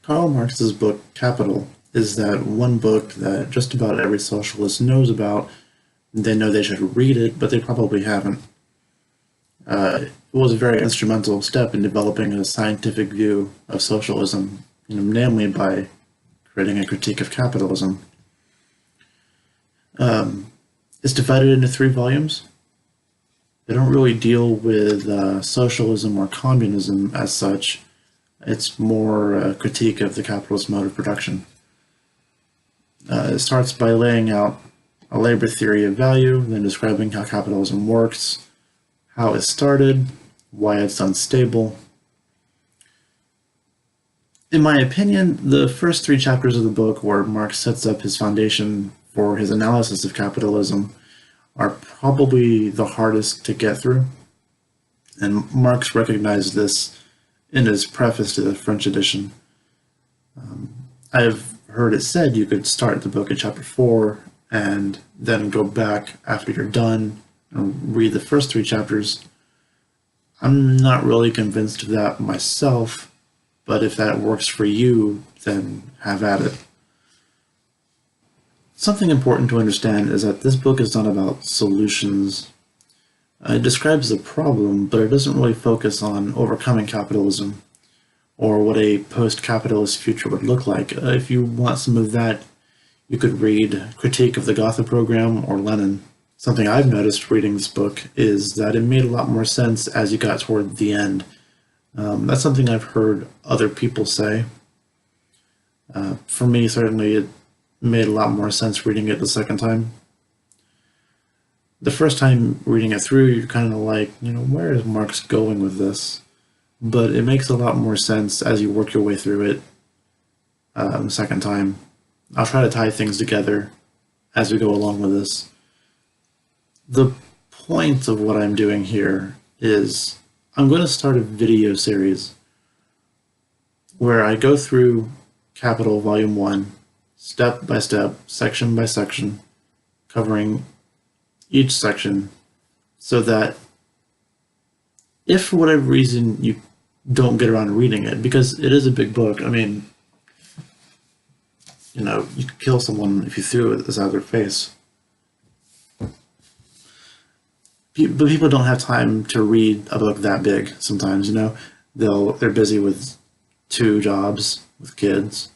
Karl Marx's book Capital is that one book that just about every socialist knows about. They know they should read it, but they probably haven't. It was a very instrumental step in developing a scientific view of socialism, namely by creating a critique of capitalism. It's divided into three volumes. They don't really deal with socialism or communism as such. It's more a critique of the capitalist mode of production. It starts by laying out a labor theory of value, then describing how capitalism works, how it started, why it's unstable. In my opinion, the first three chapters of the book, where Marx sets up his foundation for his analysis of capitalism, are probably the hardest to get through. And Marx recognized this in his preface to the French edition. I've heard it said you could start the book at chapter 4 and then go back after you're done and read the first three chapters. I'm not really convinced of that myself, but if that works for you, then have at it. Something important to understand is that this book is not about solutions. It describes the problem, but it doesn't really focus on overcoming capitalism or what a post-capitalist future would look like. If you want some of that, you could read Critique of the Gotha Program or Lenin. Something I've noticed reading this book is that it made a lot more sense as you got toward the end. That's something I've heard other people say. For me, certainly, it made a lot more sense reading it the second time. The first time reading it through, you're kind of like, where is Marx going with this? But it makes a lot more sense as you work your way through it the second time. I'll try to tie things together as we go along with this. The point of what I'm doing here is I'm going to start a video series where I go through Capital Volume 1, step by step, section by section, covering each section, so that if for whatever reason you don't get around to reading it, because it is a big book, you could kill someone if you threw it out of their face. But people don't have time to read a book that big sometimes, they're busy with 2 jobs, with kids,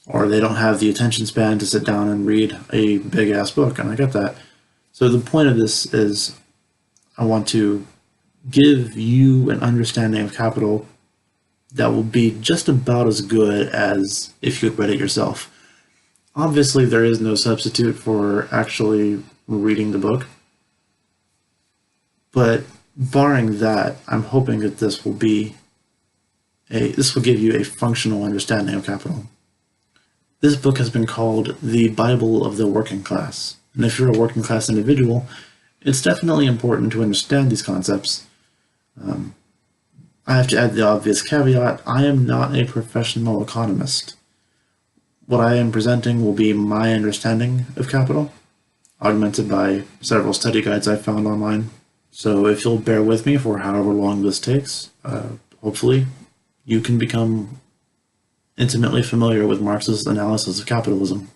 or they don't have the attention span to sit down and read a big-ass book, and I get that. So the point of this is I want to give you an understanding of capital that will be just about as good as if you had read it yourself. Obviously, there is no substitute for actually reading the book, but barring that, I'm hoping that this will give you a functional understanding of capital. This book has been called the Bible of the working class. And if you're a working class individual, it's definitely important to understand these concepts. I have to add the obvious caveat, I am not a professional economist. What I am presenting will be my understanding of capital, augmented by several study guides I found online. So if you'll bear with me for however long this takes, hopefully you can become intimately familiar with Marx's analysis of capitalism.